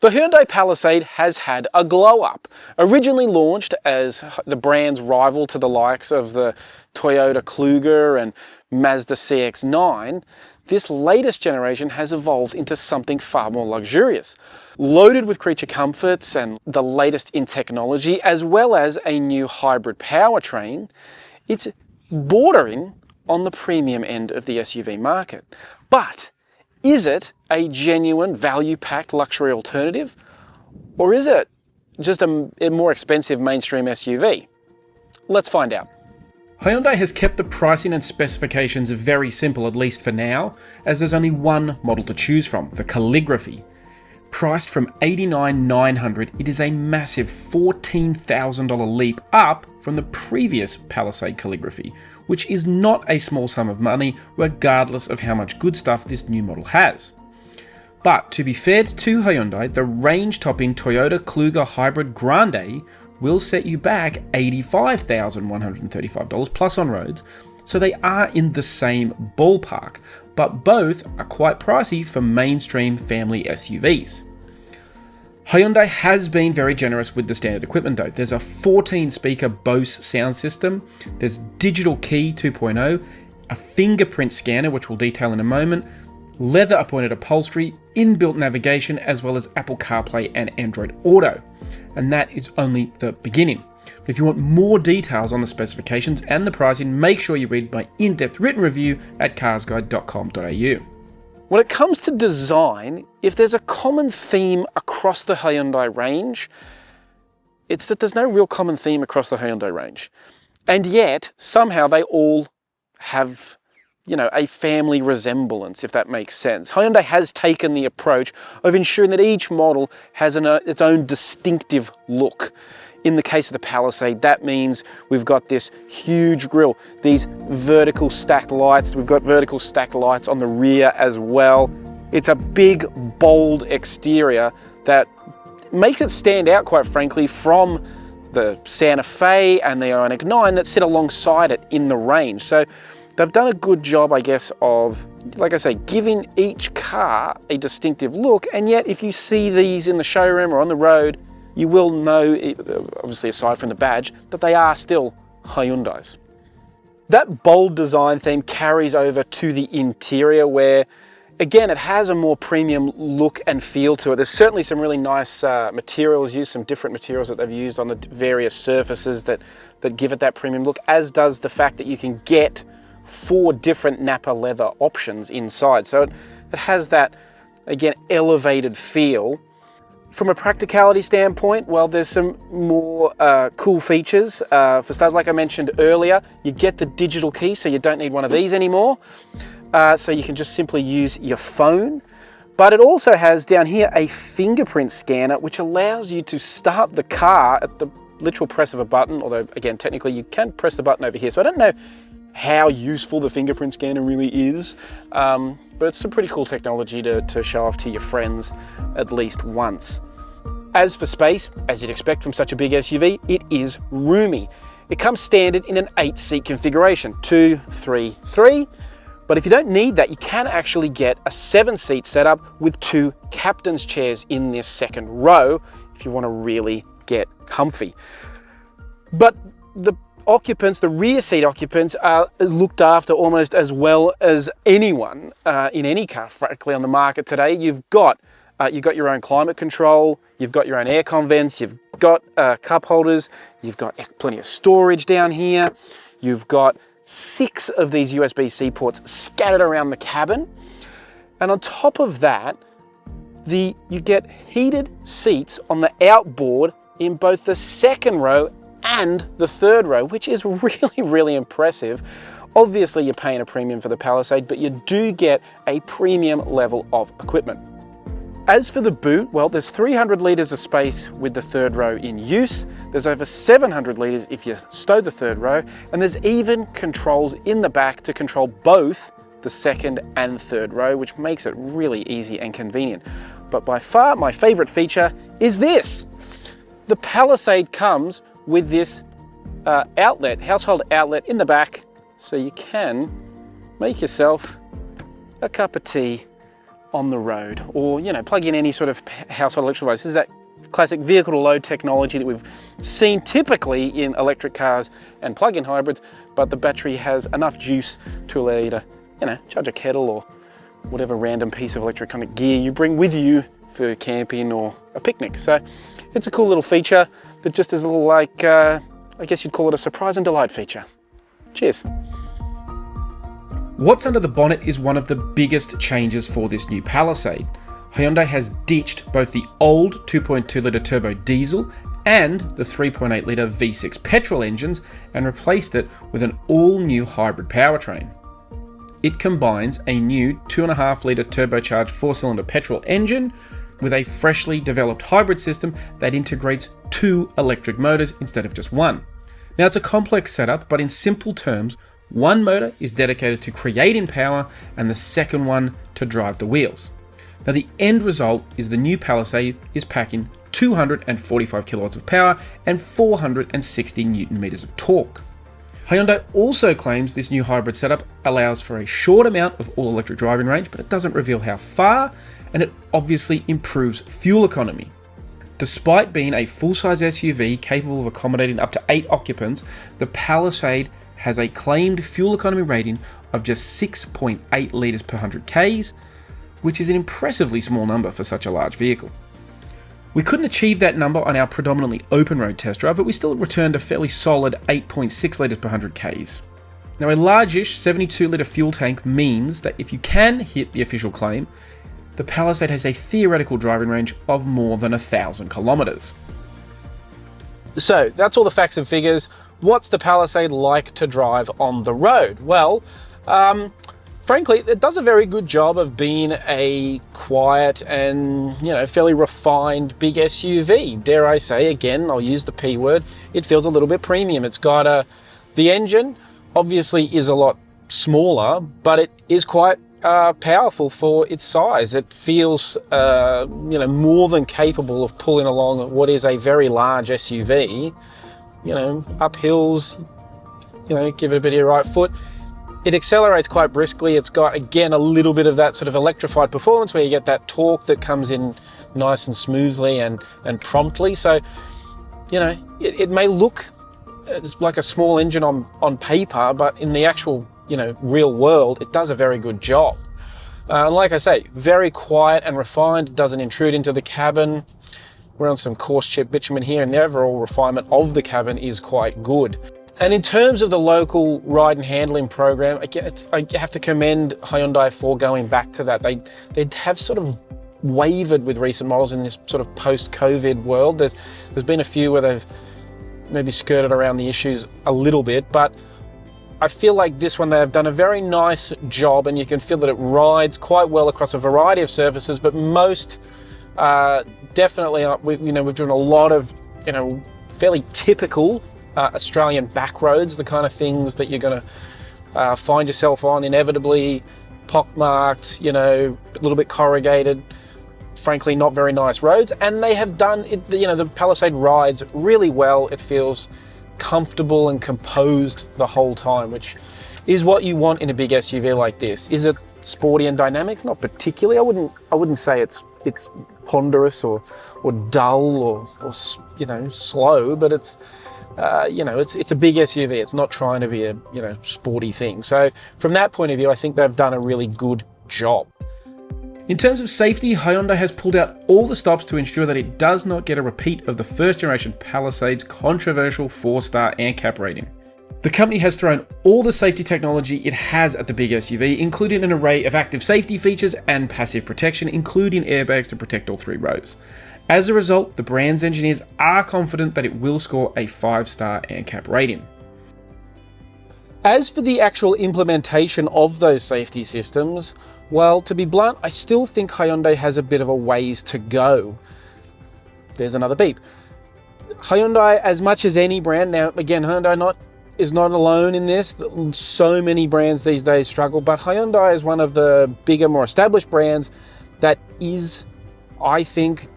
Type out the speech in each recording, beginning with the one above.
The Hyundai Palisade has had a glow up. Originally launched as the brand's rival to the likes of the Toyota Kluger and Mazda CX-9, this latest generation has evolved into something far more luxurious. Loaded with creature comforts and the latest in technology, as well as a new hybrid powertrain, it's bordering on the premium end of the SUV market. But is it a genuine value-packed luxury alternative? Or is it just a more expensive mainstream SUV? Let's find out. Hyundai has kept the pricing and specifications very simple, at least for now, as there's only one model to choose from, the Calligraphy. Priced from $89,900, it is a massive $14,000 leap up from the previous Palisade Calligraphy, which is not a small sum of money regardless of how much good stuff this new model has. But to be fair to Hyundai, the range-topping Toyota Kluger Hybrid Grande will set you back $85,135 plus on roads, so they are in the same ballpark, but both are quite pricey for mainstream family SUVs. Hyundai has been very generous with the standard equipment though. There's a 14-speaker Bose sound system, there's Digital Key 2.0, a fingerprint scanner, which we'll detail in a moment, leather-appointed upholstery, inbuilt navigation, as well as Apple CarPlay and Android Auto. And that is only the beginning. If you want more details on the specifications and the pricing, make sure you read my in-depth written review at carsguide.com.au. When it comes to design, if there's a common theme across the Hyundai range, it's that there's no real common theme across the Hyundai range. And yet, somehow they all have, a family resemblance, if that makes sense. Hyundai has taken the approach of ensuring that each model has its own distinctive look. In the case of the Palisade, that means we've got this huge grille, these vertical stacked lights. We've got vertical stacked lights on the rear as well. It's a big, bold exterior that makes it stand out, quite frankly, from the Santa Fe and the Ioniq 9 that sit alongside it in the range. So they've done a good job, I guess, of, like I say, giving each car a distinctive look. And yet, if you see these in the showroom or on the road, you will know, obviously aside from the badge, that they are still Hyundais. That bold design theme carries over to the interior where, again, it has a more premium look and feel to it. There's certainly some really nice materials used, some different materials that they've used on the various surfaces that give it that premium look, as does the fact that you can get 4 different Nappa leather options inside. So it has that, again, elevated feel. From a practicality standpoint, well, there's some more cool features. For starters, like I mentioned earlier, you get the digital key, so you don't need one of these anymore. So you can just simply use your phone. But it also has down here a fingerprint scanner, which allows you to start the car at the literal press of a button, although, again, technically you can press the button over here. So I don't know how useful the fingerprint scanner really is, but it's some pretty cool technology to show off to your friends at least once. As for space, as you'd expect from such a big SUV, it is roomy. It comes standard in an 8-seat configuration, 2, 3, 3. But if you don't need that, you can actually get a 7-seat setup with 2 captain's chairs in this second row if you want to really get comfy. But the occupants, the rear seat occupants, are looked after almost as well as anyone in any car, frankly, on the market today. You've got your own climate control, you've got your own aircon vents, you've got cup holders, you've got plenty of storage down here, you've got 6 of these USB-C ports scattered around the cabin, and on top of that, you get heated seats on the outboard in both the second row and the third row, which is really, really impressive. Obviously, you're paying a premium for the Palisade, but you do get a premium level of equipment. As for the boot, well, there's 300 litres of space with the third row in use. There's over 700 litres if you stow the third row, and there's even controls in the back to control both the second and third row, which makes it really easy and convenient. But by far, my favourite feature is this. The Palisade comes with this household outlet in the back, so you can make yourself a cup of tea on the road, or plug in any sort of household electrical device. This is that classic vehicle to load technology that we've seen typically in electric cars and plug-in hybrids, but the battery has enough juice to allow you to, charge a kettle or whatever random piece of electronic gear you bring with you for camping or a picnic. So it's a cool little feature that just is a little like, I guess you'd call it a surprise and delight feature. Cheers. What's under the bonnet is one of the biggest changes for this new Palisade. Hyundai has ditched both the old 2.2 litre turbo diesel and the 3.8 litre V6 petrol engines and replaced it with an all-new hybrid powertrain. It combines a new 2.5 litre turbocharged 4-cylinder petrol engine with a freshly developed hybrid system that integrates 2 electric motors instead of just one. Now, it's a complex setup, but in simple terms, one motor is dedicated to creating power and the second one to drive the wheels. Now, the end result is the new Palisade is packing 245 kilowatts of power and 460 newton meters of torque. Hyundai also claims this new hybrid setup allows for a short amount of all-electric driving range, but it doesn't reveal how far, and it obviously improves fuel economy. Despite being a full-size SUV capable of accommodating up to 8 occupants, the Palisade has a claimed fuel economy rating of just 6.8 litres per 100 Ks, which is an impressively small number for such a large vehicle. We couldn't achieve that number on our predominantly open road test drive, but we still returned a fairly solid 8.6 litres per 100 Ks. Now, a largish 72 litre fuel tank means that if you can hit the official claim, the Palisade has a theoretical driving range of more than 1,000 kilometres. So, that's all the facts and figures. What's the Palisade like to drive on the road? Well, frankly, it does a very good job of being a quiet and, fairly refined big SUV. Dare I say, again, I'll use the P word, it feels a little bit premium. It's got the engine obviously is a lot smaller, but it is quite powerful for its size. It feels, more than capable of pulling along what is a very large SUV. Up hills, give it a bit of your right foot. It accelerates quite briskly. It's got, again, a little bit of that sort of electrified performance where you get that torque that comes in nice and smoothly and promptly. So, it may look like a small engine on paper, but in the actual, real world, it does a very good job. And like I say, very quiet and refined, doesn't intrude into the cabin. We're on some coarse chip bitumen here, and the overall refinement of the cabin is quite good. And in terms of the local ride and handling program, I have to commend Hyundai for going back to that. They have sort of wavered with recent models in this sort of post-COVID world. There's been a few where they've maybe skirted around the issues a little bit, but I feel like this one they have done a very nice job, and you can feel that it rides quite well across a variety of surfaces, but most definitely, we've driven a lot of, fairly typical Australian back roads, the kind of things that you're going to find yourself on, inevitably pockmarked, a little bit corrugated, frankly not very nice roads. And they have done it, the Palisade rides really well. It feels comfortable and composed the whole time, which is what you want in a big SUV like this. Is it sporty and dynamic? Not particularly. I wouldn't say it's ponderous or dull or slow, but it's it's a big SUV. It's not trying to be a sporty thing. So from that point of view, I think they've done a really good job. In terms of safety, Hyundai has pulled out all the stops to ensure that it does not get a repeat of the first generation Palisade's controversial 4-star ANCAP rating. The company has thrown all the safety technology it has at the big SUV, including an array of active safety features and passive protection, including airbags to protect all 3 rows. As a result, the brand's engineers are confident that it will score a 5-star ANCAP rating. As for the actual implementation of those safety systems, well, to be blunt, I still think Hyundai has a bit of a ways to go. There's another beep. Hyundai, as much as any brand, now again, Hyundai is not alone in this. So many brands these days struggle, but Hyundai is one of the bigger, more established brands that is, I think,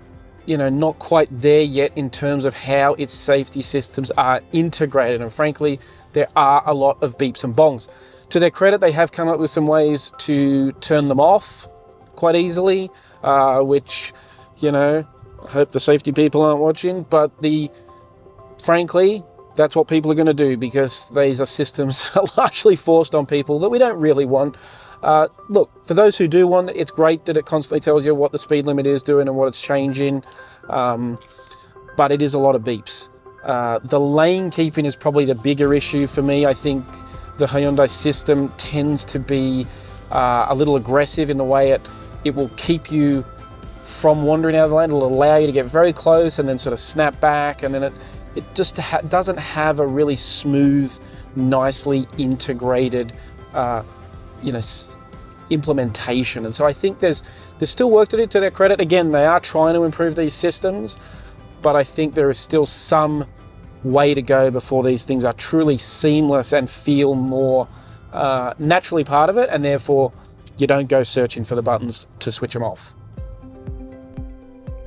not quite there yet in terms of how its safety systems are integrated. And frankly, there are a lot of beeps and bongs. To their credit, they have come up with some ways to turn them off. quite easily, which, I hope the safety people aren't watching, but frankly, that's what people are going to do, because these are systems are largely forced on people that we don't really want. Look, for those who do want it, it's great that it constantly tells you what the speed limit is doing and what it's changing, but it is a lot of beeps. The lane keeping is probably the bigger issue for me. I think the Hyundai system tends to be a little aggressive in the way it will keep you from wandering out of the lane. It'll allow you to get very close and then sort of snap back, and then it just doesn't have a really smooth, nicely integrated implementation. And so I think there's still work to do, to their credit. Again, they are trying to improve these systems, but I think there is still some way to go before these things are truly seamless and feel more naturally part of it, and therefore you don't go searching for the buttons to switch them off.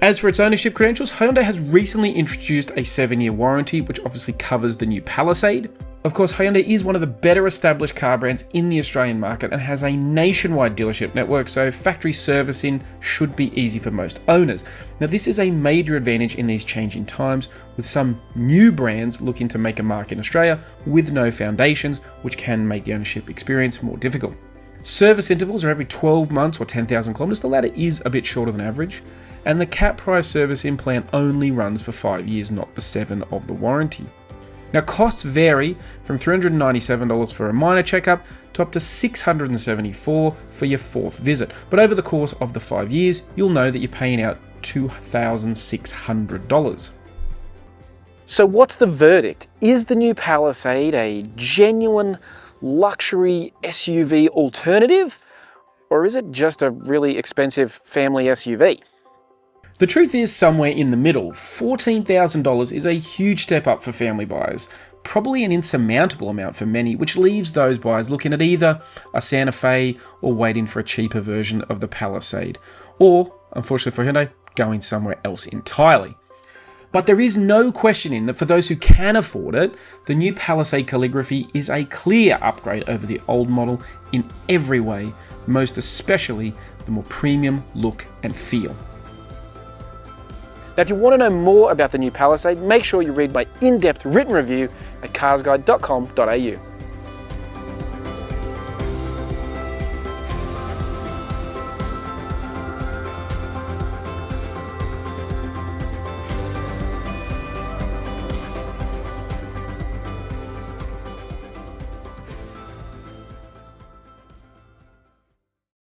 As for its ownership credentials, Hyundai has recently introduced a 7-year warranty, which obviously covers the new Palisade. Of course, Hyundai is one of the better established car brands in the Australian market and has a nationwide dealership network, so factory servicing should be easy for most owners. Now, this is a major advantage in these changing times, with some new brands looking to make a mark in Australia with no foundations, which can make the ownership experience more difficult. Service intervals are every 12 months or 10,000 kilometres. The latter is a bit shorter than average. And the cap price servicing plan only runs for 5 years, not the 7 of the warranty. Now, costs vary from $397 for a minor checkup to up to $674 for your 4th visit. But over the course of the 5 years, you'll know that you're paying out $2,600. So what's the verdict? Is the new Palisade a genuine luxury SUV alternative, or is it just a really expensive family SUV? The truth is somewhere in the middle. $14,000 is a huge step up for family buyers, probably an insurmountable amount for many, which leaves those buyers looking at either a Santa Fe or waiting for a cheaper version of the Palisade, or, unfortunately for Hyundai, going somewhere else entirely. But there is no questioning that for those who can afford it, the new Palisade Calligraphy is a clear upgrade over the old model in every way, most especially the more premium look and feel. Now, if you want to know more about the new Palisade, make sure you read my in-depth written review at carsguide.com.au.